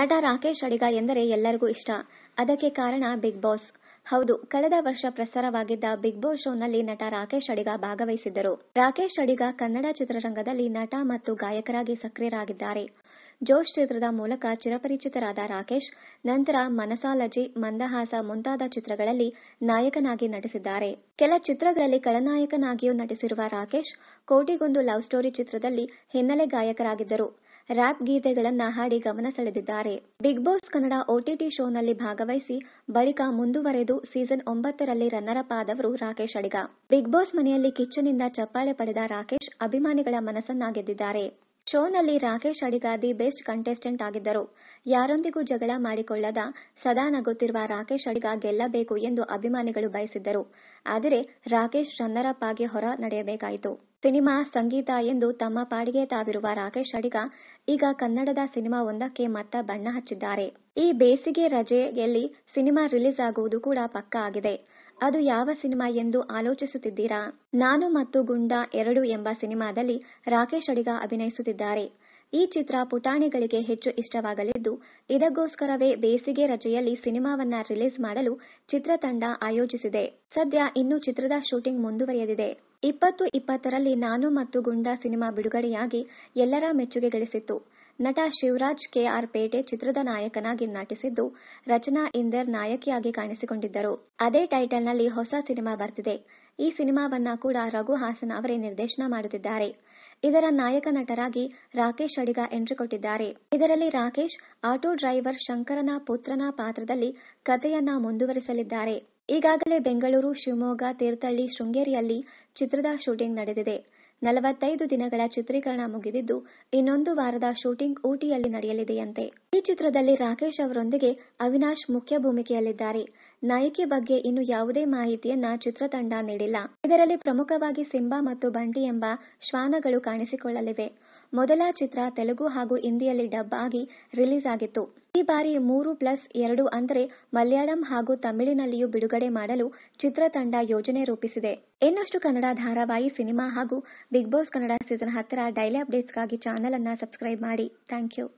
ನಟ ರಾಕೇಶ್ ಅಡಿಗ ಎಂದರೆ ಎಲ್ಲರಿಗೂ ಇಷ್ಟ. ಅದಕ್ಕೆ ಕಾರಣ ಬಿಗ್ ಬಾಸ್. ಹೌದು, ಕಳೆದ ವರ್ಷ ಪ್ರಸಾರವಾಗಿದ್ದ ಬಿಗ್ ಬಾಸ್ ಶೋನಲ್ಲಿ ನಟ ರಾಕೇಶ್ ಅಡಿಗ ಭಾಗವಹಿಸಿದ್ದರು. ರಾಕೇಶ್ ಅಡಿಗ ಕನ್ನಡ ಚಿತ್ರರಂಗದಲ್ಲಿ ನಟ ಮತ್ತು ಗಾಯಕರಾಗಿ ಸಕ್ರಿಯರಾಗಿದ್ದಾರೆ. ಜೋಶ್ ಚಿತ್ರದ ಮೂಲಕ ಚಿರಪರಿಚಿತರಾದ ರಾಕೇಶ್, ನಂತರ ಮನಸಾಲಜಿ, ಮಂದಹಾಸ ಮುಂತಾದ ಚಿತ್ರಗಳಲ್ಲಿ ನಾಯಕನಾಗಿ ನಟಿಸಿದ್ದಾರೆ. ಕೆಲ ಚಿತ್ರಗಳಲ್ಲಿ ಖಳನಾಯಕನಾಗಿಯೂ ನಟಿಸಿರುವ ರಾಕೇಶ್, ಕೋಟಿಗೊಂದು ಲವ್ ಸ್ಟೋರಿ ಚಿತ್ರದಲ್ಲಿ ಹಿನ್ನೆಲೆ ಗಾಯಕರಾಗಿದ್ದರು. ರ್ಯಾಪ್ ಗೀತೆಗಳನ್ನ ಹಾಡಿ ಗಮನ ಸೆಳೆದಿದ್ದಾರೆ. ಬಿಗ್ ಬಾಸ್ ಕನ್ನಡ OTT ಶೋನಲ್ಲಿ ಭಾಗವಹಿಸಿ ಬಳಿಕ ಮುಂದುವರೆದು ಸೀಸನ್ 9ರಲ್ಲಿ ರನ್ನರ್ ಅಪ್ ಆದವರು ರಾಕೇಶ್ ಅಡಿಗ. ಬಿಗ್ ಬಾಸ್ ಮನೆಯಲ್ಲಿ ಕಿಚ್ಚನಿಂದ ಚಪ್ಪಾಳೆ ಪಡೆದ ರಾಕೇಶ್ ಅಭಿಮಾನಿಗಳ ಮನಸ್ಸನ್ನ ಗೆದ್ದಿದ್ದಾರೆ. ಶೋನಲ್ಲಿ ರಾಕೇಶ್ ಅಡಿಗ ದಿ ಬೆಸ್ಟ್ ಕಂಟೆಸ್ಟೆಂಟ್ ಆಗಿದ್ದರು. ಯಾರೊಂದಿಗೂ ಜಗಳ ಮಾಡಿಕೊಳ್ಳದ ಸದಾ ನಗುತ್ತಿರುವ ರಾಕೇಶ್ ಅಡಿಗ ಗೆಲ್ಲಬೇಕು ಎಂದು ಅಭಿಮಾನಿಗಳು ಬಯಸಿದ್ದರು. ಆದರೆ ರಾಕೇಶ್ ರನ್ನರ್ ಅಪ್ ಆಗಿ ಹೊರ ನಡೆಯಬೇಕಾಯಿತು. ಸಿನಿಮಾ, ಸಂಗೀತ ಎಂದು ತಮ್ಮ ಪಾಡಿಗೆ ತಾವಿರುವ ರಾಕೇಶ್ ಅಡಿಗ ಈಗ ಕನ್ನಡದ ಸಿನಿಮಾ ಒಂದಕ್ಕೆ ಮತ್ತ ಬಣ್ಣ ಹಚ್ಚಿದ್ದಾರೆ. ಈ ಬೇಸಿಗೆ ರಜೆಯಲ್ಲಿ ಸಿನಿಮಾ ರಿಲೀಸ್ ಆಗುವುದು ಕೂಡ ಪಕ್ಕಾ ಆಗಿದೆ. ಅದು ಯಾವ ಸಿನಿಮಾ ಎಂದು ಆಲೋಚಿಸುತ್ತಿದ್ದೀರಾ? ನಾನು ಮತ್ತು ಗುಂಡ 2 ಎಂಬ ಸಿನಿಮಾದಲ್ಲಿ ರಾಕೇಶ್ ಅಡಿಗ ಅಭಿನಯಿಸುತ್ತಿದ್ದಾರೆ. ಈ ಚಿತ್ರ ಪುಟಾಣಿಗಳಿಗೆ ಹೆಚ್ಚು ಇಷ್ಟವಾಗಲಿದ್ದು, ಇದಕ್ಕೋಸ್ಕರವೇ ಬೇಸಿಗೆ ರಜೆಯಲ್ಲಿ ಸಿನಿಮಾವನ್ನ ರಿಲೀಸ್ ಮಾಡಲು ಚಿತ್ರತಂಡ ಆಯೋಜಿಸಿದೆ. ಸದ್ಯ ಇನ್ನು ಚಿತ್ರದ ಶೂಟಿಂಗ್ ಮುಂದುವರಿಯಲಿದೆ. 2020ರಲ್ಲಿ ನಾನು ಮತ್ತು ಗುಂಡ ಸಿನಿಮಾ ಬಿಡುಗಡೆಯಾಗಿ ಎಲ್ಲರ ಮೆಚ್ಚುಗೆ ಗಳಿಸಿತ್ತು. ನಟ ಶಿವರಾಜ್ KR ಪೇಟೆ ಚಿತ್ರದ ನಾಯಕನಾಗಿ ನಟಿಸಿದ್ದು, ರಚನಾ ಇಂದರ್ ನಾಯಕಿಯಾಗಿ ಕಾಣಿಸಿಕೊಂಡಿದ್ದರು. ಅದೇ ಟೈಟಲ್ನಲ್ಲಿ ಹೊಸ ಸಿನಿಮಾ ಬರ್ತಿದೆ. ಈ ಸಿನಿಮಾವನ್ನ ಕೂಡ ರಘು ಹಾಸನ್ ಅವರೇ ನಿರ್ದೇಶನ ಮಾಡುತ್ತಿದ್ದಾರೆ. ಇದರ ನಾಯಕ ನಟರಾಗಿ ರಾಕೇಶ್ ಅಡಿಗ ಎಂಟ್ರಿ ಕೊಟ್ಟಿದ್ದಾರೆ. ಇದರಲ್ಲಿ ರಾಕೇಶ್ ಆಟೋ ಡ್ರೈವರ್ ಶಂಕರನ ಪುತ್ರನ ಪಾತ್ರದಲ್ಲಿ ಕಥೆಯನ್ನ ಮುಂದುವರಿಸಲಿದ್ದಾರೆ. ಈಗಾಗಲೇ ಬೆಂಗಳೂರು, ಶಿವಮೊಗ್ಗ, ತೀರ್ಥಹಳ್ಳಿ, ಶೃಂಗೇರಿಯಲ್ಲಿ ಚಿತ್ರದ ಶೂಟಿಂಗ್ ನಡೆದಿದೆ. 45 ದಿನಗಳ ಚಿತ್ರೀಕರಣ ಮುಗಿದಿದ್ದು, ಇನ್ನೊಂದು ವಾರದ ಶೂಟಿಂಗ್ ಊಟಿಯಲ್ಲಿ ನಡೆಯಲಿದೆಯಂತೆ. ಈ ಚಿತ್ರದಲ್ಲಿ ರಾಕೇಶ್ ಅವರೊಂದಿಗೆ ಅವಿನಾಶ್ ಮುಖ್ಯ ಭೂಮಿಕೆಯಲ್ಲಿದ್ದಾರೆ. ನಾಯಕಿ ಬಗ್ಗೆ ಇನ್ನು ಯಾವುದೇ ಮಾಹಿತಿಯನ್ನ ಚಿತ್ರತಂಡ ನೀಡಿಲ್ಲ. ಇದರಲ್ಲಿ ಪ್ರಮುಖವಾಗಿ ಸಿಂಬಾ ಮತ್ತು ಬಂಟಿ ಎಂಬ ಶ್ವಾನಗಳು ಕಾಣಿಸಿಕೊಳ್ಳಲಿವೆ. ಮೊದಲ ಚಿತ್ರ ತೆಲುಗು ಹಾಗೂ ಹಿಂದಿಯಲ್ಲಿ ಡಬ್ ಆಗಿ ರಿಲೀಸ್ ಆಗಿತ್ತು. ಈ ಬಾರಿ 3+2 ಅಂದರೆ ಮಲಯಾಳಂ ಹಾಗೂ ತಮಿಳಿನಲ್ಲಿಯೂ ಬಿಡುಗಡೆ ಮಾಡಲು ಚಿತ್ರತಂಡ ಯೋಜನೆ ರೂಪಿಸಿದೆ. ಇನ್ನಷ್ಟು ಕನ್ನಡ ಧಾರಾವಾಹಿ, ಸಿನಿಮಾ ಹಾಗೂ ಬಿಗ್ ಬಾಸ್ ಕನ್ನಡ ಸೀಸನ್ 10ರ ಡೈಲಿ ಅಪ್ಡೇಟ್ಸ್ಗಾಗಿ ಚಾನೆಲ್ ಅನ್ನ ಸಬ್ಸ್ಕ್ರೈಬ್ ಮಾಡಿ. Thank you.